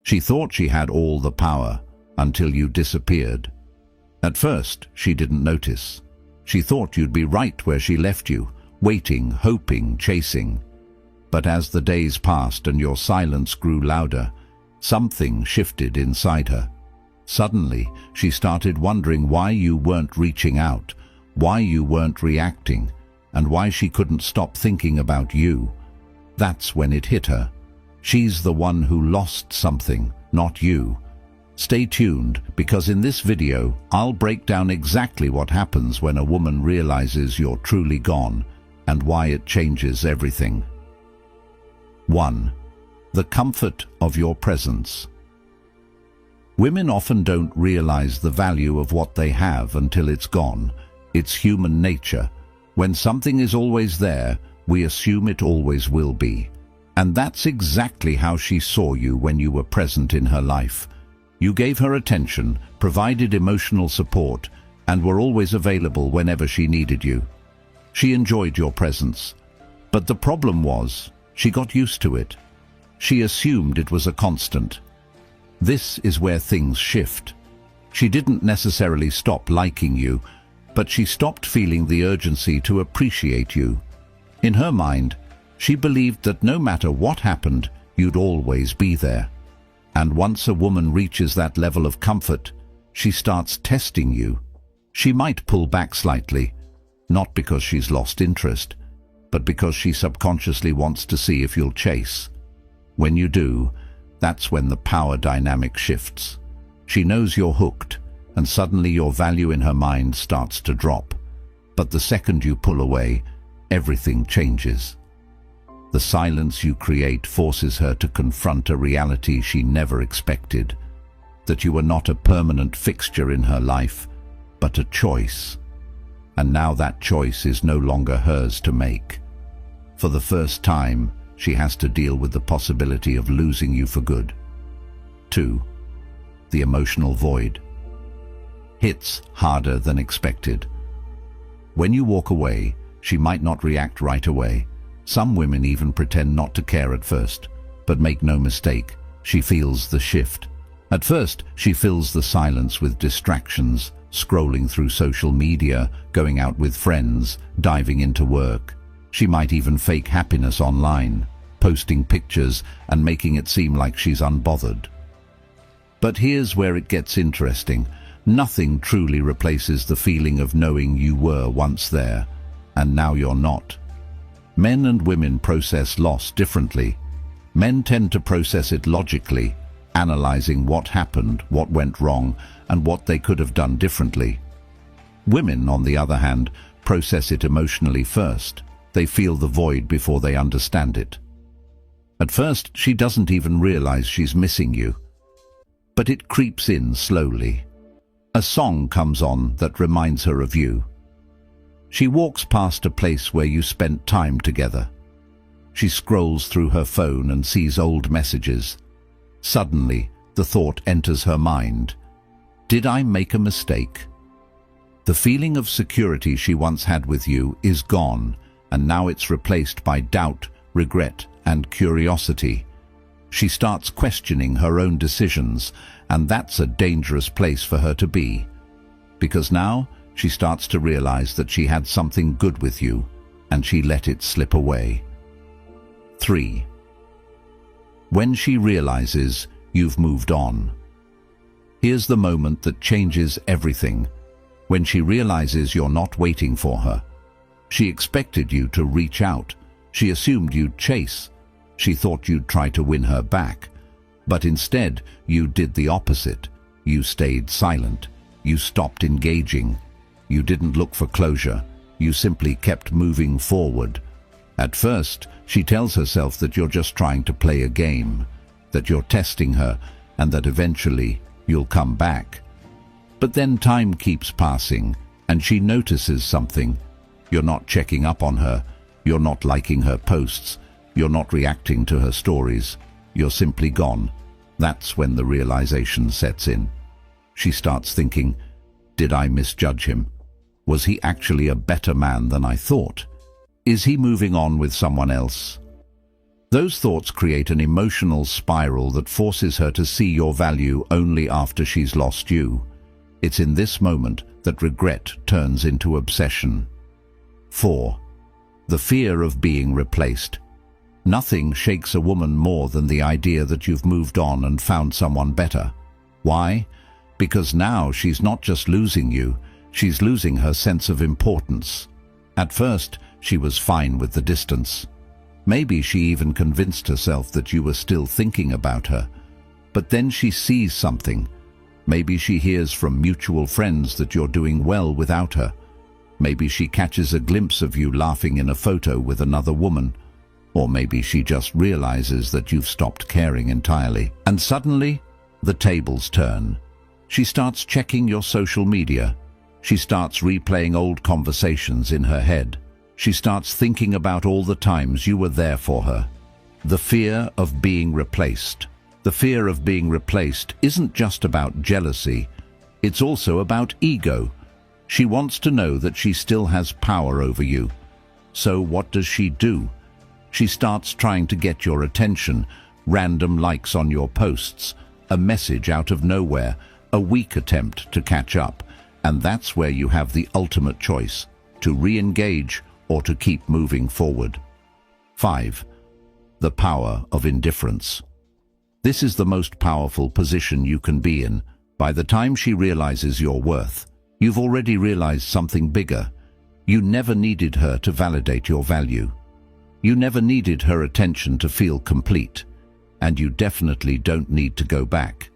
She thought she had all the power until you disappeared. At first, she didn't notice. She thought you'd be right where she left you, waiting, hoping, chasing. But as the days passed and your silence grew louder, something shifted inside her. Suddenly, she started wondering why you weren't reaching out, why you weren't reacting, and why she couldn't stop thinking about you. That's when it hit her. She's the one who lost something, not you. Stay tuned, because in this video, I'll break down exactly what happens when a woman realizes you're truly gone, and why it changes everything. 1. The comfort of your presence. Women often don't realize the value of what they have until it's gone. It's human nature. When something is always there, we assume it always will be. And that's exactly how she saw you when you were present in her life. You gave her attention, provided emotional support, and were always available whenever she needed you. She enjoyed your presence. But the problem was, she got used to it. She assumed it was a constant. This is where things shift. She didn't necessarily stop liking you, but she stopped feeling the urgency to appreciate you. In her mind, she believed that no matter what happened, you'd always be there. And once a woman reaches that level of comfort, she starts testing you. She might pull back slightly, not because she's lost interest, but because she subconsciously wants to see if you'll chase. When you do, that's when the power dynamic shifts. She knows you're hooked, and suddenly your value in her mind starts to drop. But the second you pull away, everything changes. The silence you create forces her to confront a reality she never expected, that you were not a permanent fixture in her life, but a choice. And now that choice is no longer hers to make. For the first time, she has to deal with the possibility of losing you for good. 2. The emotional void. Hits harder than expected. When you walk away, she might not react right away. Some women even pretend not to care at first, but make no mistake, she feels the shift. At first, she fills the silence with distractions, scrolling through social media, going out with friends, diving into work. She might even fake happiness online, posting pictures and making it seem like she's unbothered. But here's where it gets interesting. Nothing truly replaces the feeling of knowing you were once there, and now you're not. Men and women process loss differently. Men tend to process it logically, analyzing what happened, what went wrong, and what they could have done differently. Women, on the other hand, process it emotionally first. They feel the void before they understand it. At first, she doesn't even realize she's missing you. But it creeps in slowly. A song comes on that reminds her of you. She walks past a place where you spent time together. She scrolls through her phone and sees old messages. Suddenly, the thought enters her mind. Did I make a mistake? The feeling of security she once had with you is gone, and now it's replaced by doubt, regret, and curiosity. She starts questioning her own decisions, and that's a dangerous place for her to be. Because now, she starts to realize that she had something good with you, and she let it slip away. 3. When she realizes you've moved on. Here's the moment that changes everything. When she realizes you're not waiting for her. She expected you to reach out. She assumed you'd chase. She thought you'd try to win her back. But instead, you did the opposite. You stayed silent. You stopped engaging. You didn't look for closure. You simply kept moving forward. At first, she tells herself that you're just trying to play a game, that you're testing her, and that eventually you'll come back. But then time keeps passing, and she notices something. You're not checking up on her. You're not liking her posts. You're not reacting to her stories. You're simply gone. That's when the realization sets in. She starts thinking, did I misjudge him? Was he actually a better man than I thought? Is he moving on with someone else? Those thoughts create an emotional spiral that forces her to see your value only after she's lost you. It's in this moment that regret turns into obsession. 4. The fear of being replaced. Nothing shakes a woman more than the idea that you've moved on and found someone better. Why? Because now she's not just losing you, she's losing her sense of importance. At first, she was fine with the distance. Maybe she even convinced herself that you were still thinking about her. But then she sees something. Maybe she hears from mutual friends that you're doing well without her. Maybe she catches a glimpse of you laughing in a photo with another woman. Or maybe she just realizes that you've stopped caring entirely. And suddenly, the tables turn. She starts checking your social media. She starts replaying old conversations in her head. She starts thinking about all the times you were there for her. The fear of being replaced. The fear of being replaced isn't just about jealousy. It's also about ego. She wants to know that she still has power over you. So what does she do? She starts trying to get your attention, random likes on your posts, a message out of nowhere, a weak attempt to catch up. And that's where you have the ultimate choice, to re-engage or to keep moving forward. 5. The power of indifference. This is the most powerful position you can be in. By the time she realizes your worth, you've already realized something bigger. You never needed her to validate your value. You never needed her attention to feel complete. And you definitely don't need to go back.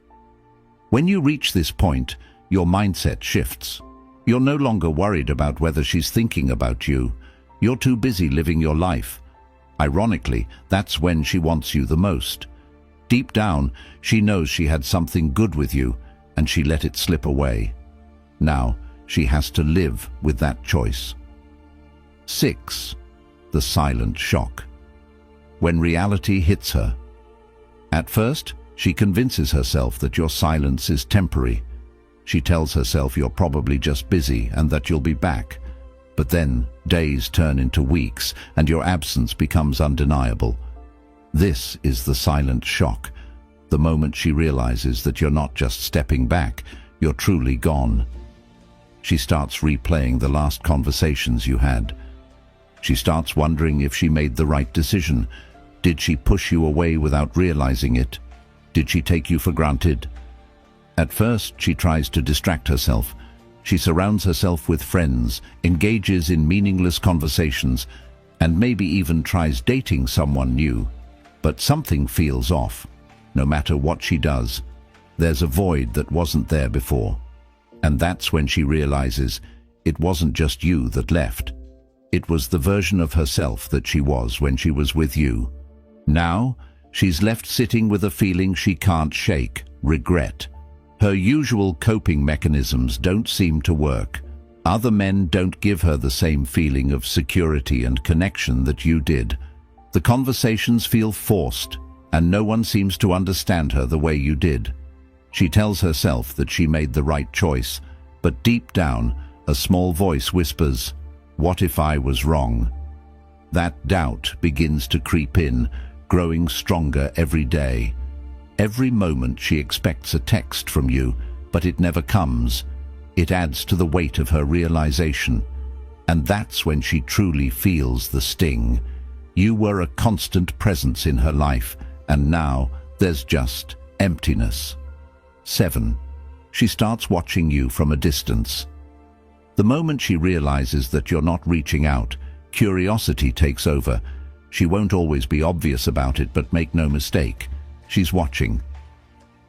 When you reach this point, your mindset shifts. You're no longer worried about whether she's thinking about you. You're too busy living your life. Ironically, that's when she wants you the most. Deep down, she knows she had something good with you, and she let it slip away. Now, she has to live with that choice. 6. The silent shock. When reality hits her. At first, she convinces herself that your silence is temporary. She tells herself you're probably just busy and that you'll be back. But then, days turn into weeks, and your absence becomes undeniable. This is the silent shock, the moment she realizes that you're not just stepping back, you're truly gone. She starts replaying the last conversations you had. She starts wondering if she made the right decision. Did she push you away without realizing it? Did she take you for granted? At first, she tries to distract herself. She surrounds herself with friends, engages in meaningless conversations, and maybe even tries dating someone new. But something feels off. No matter what she does, there's a void that wasn't there before. And that's when she realizes it wasn't just you that left. It was the version of herself that she was when she was with you. Now, she's left sitting with a feeling she can't shake, regret. Her usual coping mechanisms don't seem to work. Other men don't give her the same feeling of security and connection that you did. The conversations feel forced, and no one seems to understand her the way you did. She tells herself that she made the right choice, but deep down, a small voice whispers, "What if I was wrong?" That doubt begins to creep in, growing stronger every day. Every moment she expects a text from you, but it never comes. It adds to the weight of her realization. And that's when she truly feels the sting. You were a constant presence in her life, and now there's just emptiness. 7. She starts watching you from a distance. The moment she realizes that you're not reaching out, curiosity takes over. She won't always be obvious about it, but make no mistake, she's watching.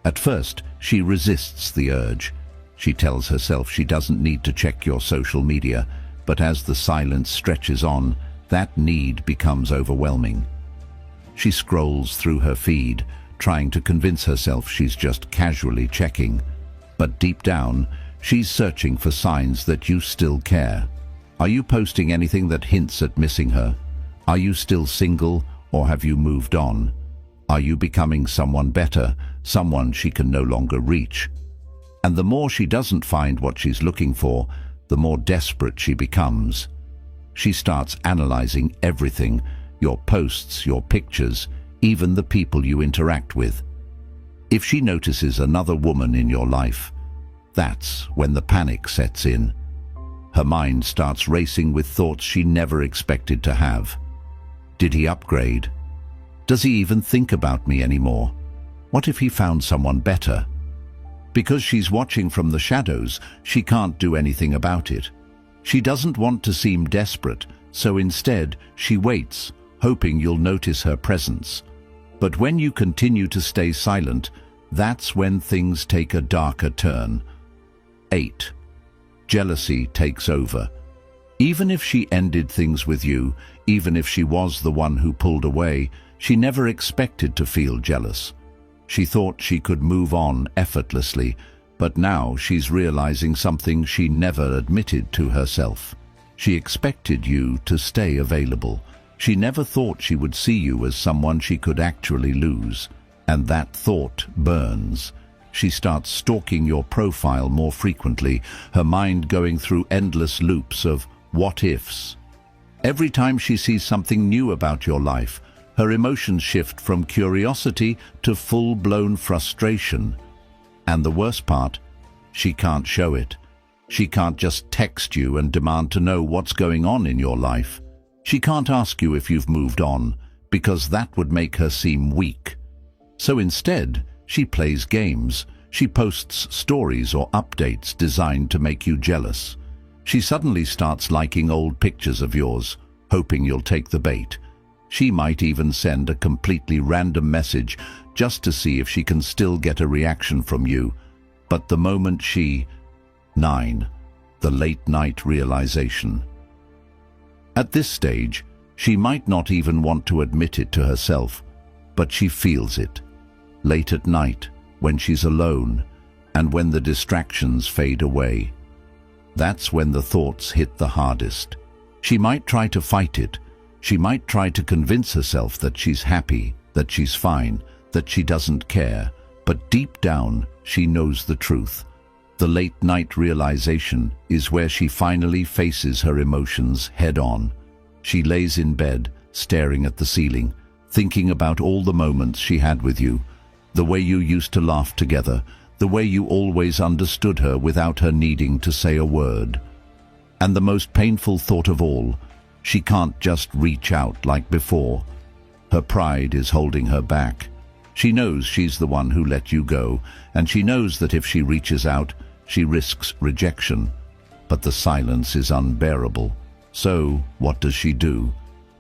At first, she resists the urge. She tells herself she doesn't need to check your social media, but as the silence stretches on, that need becomes overwhelming. She scrolls through her feed, trying to convince herself she's just casually checking. But deep down, she's searching for signs that you still care. Are you posting anything that hints at missing her? Are you still single, or have you moved on? Are you becoming someone better, someone she can no longer reach? And the more she doesn't find what she's looking for, the more desperate she becomes. She starts analyzing everything, your posts, your pictures, even the people you interact with. If she notices another woman in your life, that's when the panic sets in. Her mind starts racing with thoughts she never expected to have. Did he upgrade? Does he even think about me anymore? What if he found someone better? Because she's watching from the shadows, she can't do anything about it. She doesn't want to seem desperate, so instead she waits, hoping you'll notice her presence. But when you continue to stay silent, that's when things take a darker turn. 8. Jealousy takes over. Even if she ended things with you, even if she was the one who pulled away, she never expected to feel jealous. She thought she could move on effortlessly, but now she's realizing something she never admitted to herself. She expected you to stay available. She never thought she would see you as someone she could actually lose. And that thought burns. She starts stalking your profile more frequently, her mind going through endless loops of what-ifs. Every time she sees something new about your life, her emotions shift from curiosity to full-blown frustration. And the worst part, she can't show it. She can't just text you and demand to know what's going on in your life. She can't ask you if you've moved on, because that would make her seem weak. So instead, she plays games. She posts stories or updates designed to make you jealous. She suddenly starts liking old pictures of yours, hoping you'll take the bait. She might even send a completely random message just to see if she can still get a reaction from you. But the moment 9. The late-night realization. At this stage, she might not even want to admit it to herself, but she feels it. Late at night, when she's alone, and when the distractions fade away. That's when the thoughts hit the hardest. She might try to fight it. She might try to convince herself that she's happy, that she's fine, that she doesn't care. But deep down, she knows the truth. The late-night realization is where she finally faces her emotions head-on. She lays in bed, staring at the ceiling, thinking about all the moments she had with you, the way you used to laugh together, the way you always understood her without her needing to say a word. And the most painful thought of all, she can't just reach out like before. Her pride is holding her back. She knows she's the one who let you go, and she knows that if she reaches out, she risks rejection. But the silence is unbearable. So, what does she do?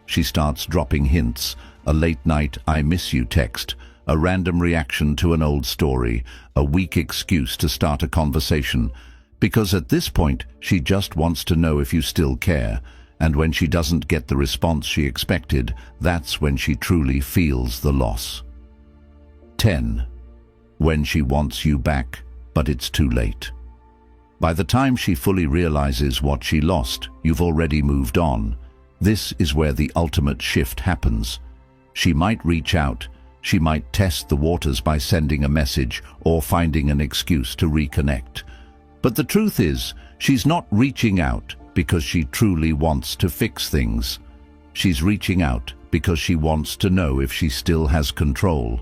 She starts dropping hints, a late-night "I miss you" text, a random reaction to an old story, a weak excuse to start a conversation, because at this point she just wants to know if you still care, and when she doesn't get the response she expected, that's when she truly feels the loss. 10. When she wants you back, but it's too late. By the time she fully realizes what she lost, you've already moved on. This is where the ultimate shift happens. She might reach out. She might test the waters by sending a message or finding an excuse to reconnect. But the truth is, she's not reaching out because she truly wants to fix things. She's reaching out because she wants to know if she still has control.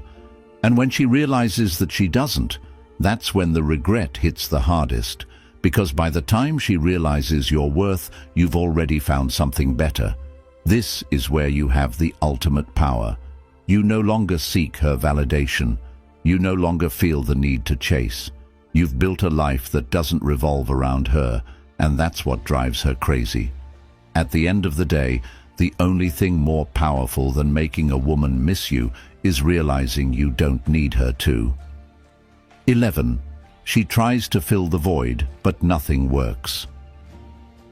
And when she realizes that she doesn't, that's when the regret hits the hardest, because by the time she realizes your worth, you've already found something better. This is where you have the ultimate power. You no longer seek her validation. You no longer feel the need to chase. You've built a life that doesn't revolve around her, and that's what drives her crazy. At the end of the day, the only thing more powerful than making a woman miss you is realizing you don't need her to. 11. She tries to fill the void, but nothing works.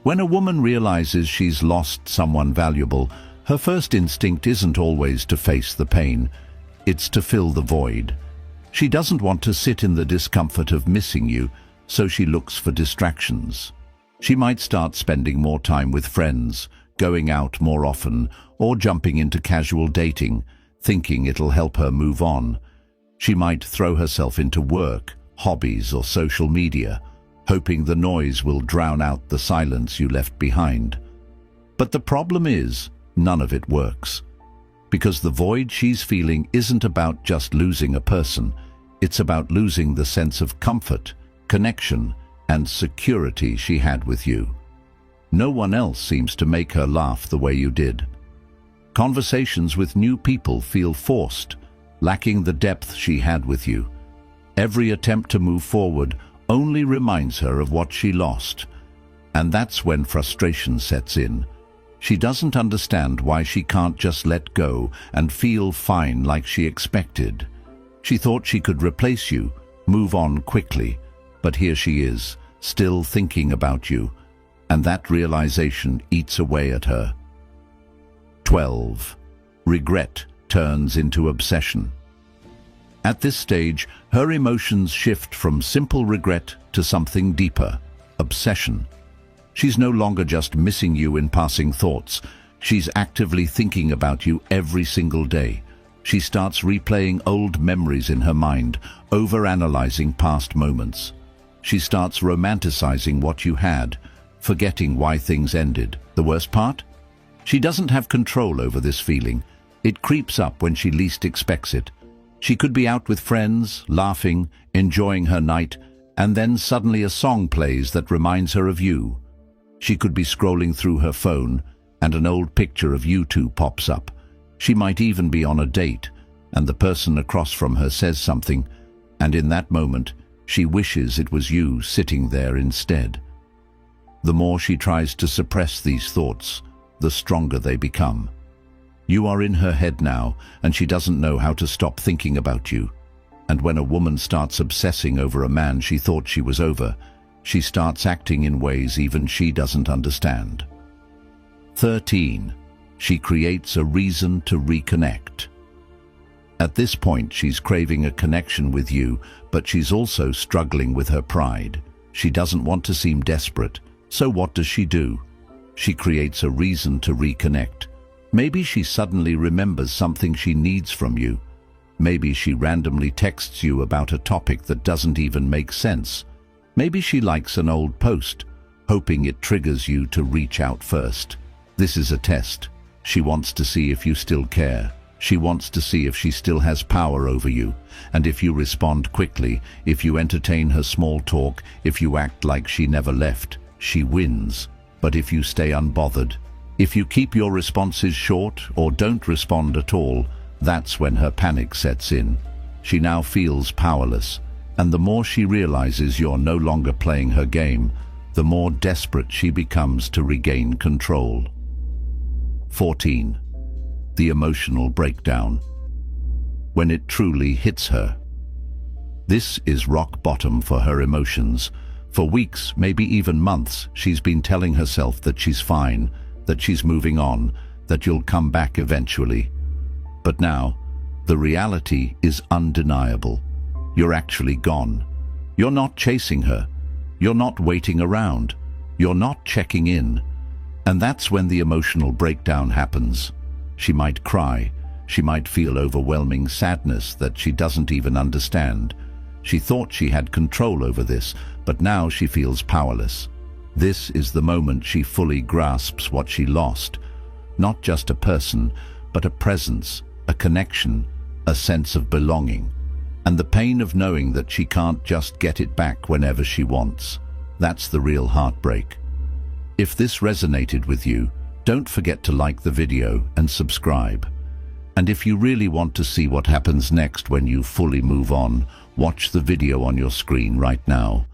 When a woman realizes she's lost someone valuable, her first instinct isn't always to face the pain. It's to fill the void. She doesn't want to sit in the discomfort of missing you, so she looks for distractions. She might start spending more time with friends, going out more often, or jumping into casual dating, thinking it'll help her move on. She might throw herself into work, hobbies, or social media, hoping the noise will drown out the silence you left behind. But the problem is, none of it works. Because the void she's feeling isn't about just losing a person, it's about losing the sense of comfort, connection, and security she had with you. No one else seems to make her laugh the way you did. Conversations with new people feel forced, lacking the depth she had with you. Every attempt to move forward only reminds her of what she lost. And that's when frustration sets in. She doesn't understand why she can't just let go and feel fine like she expected. She thought she could replace you, move on quickly, but here she is, still thinking about you, and that realization eats away at her. 12. Regret turns into obsession. At this stage, her emotions shift from simple regret to something deeper, obsession. She's no longer just missing you in passing thoughts. She's actively thinking about you every single day. She starts replaying old memories in her mind, overanalyzing past moments. She starts romanticizing what you had, forgetting why things ended. The worst part? She doesn't have control over this feeling. It creeps up when she least expects it. She could be out with friends, laughing, enjoying her night, and then suddenly a song plays that reminds her of you. She could be scrolling through her phone, and an old picture of you two pops up. She might even be on a date, and the person across from her says something, and in that moment, she wishes it was you sitting there instead. The more she tries to suppress these thoughts, the stronger they become. You are in her head now, and she doesn't know how to stop thinking about you. And when a woman starts obsessing over a man she thought she was over, she starts acting in ways even she doesn't understand. 13. She creates a reason to reconnect. At this point, she's craving a connection with you, but she's also struggling with her pride. She doesn't want to seem desperate, so what does she do? She creates a reason to reconnect. Maybe she suddenly remembers something she needs from you. Maybe she randomly texts you about a topic that doesn't even make sense. Maybe she likes an old post, hoping it triggers you to reach out first. This is a test. She wants to see if you still care. She wants to see if she still has power over you. And if you respond quickly, if you entertain her small talk, if you act like she never left, she wins. But if you stay unbothered, if you keep your responses short or don't respond at all, that's when her panic sets in. She now feels powerless, and the more she realizes you're no longer playing her game, the more desperate she becomes to regain control. 14. The emotional breakdown. When it truly hits her. This is rock bottom for her emotions. For weeks, maybe even months, she's been telling herself that she's fine, that she's moving on, that you'll come back eventually. But now, the reality is undeniable. You're actually gone. You're not chasing her. You're not waiting around. You're not checking in. And that's when the emotional breakdown happens. She might cry. She might feel overwhelming sadness that she doesn't even understand. She thought she had control over this, but now she feels powerless. This is the moment she fully grasps what she lost. Not just a person, but a presence, a connection, a sense of belonging. And the pain of knowing that she can't just get it back whenever she wants. That's the real heartbreak. If this resonated with you, don't forget to like the video and subscribe. And if you really want to see what happens next when you fully move on, watch the video on your screen right now.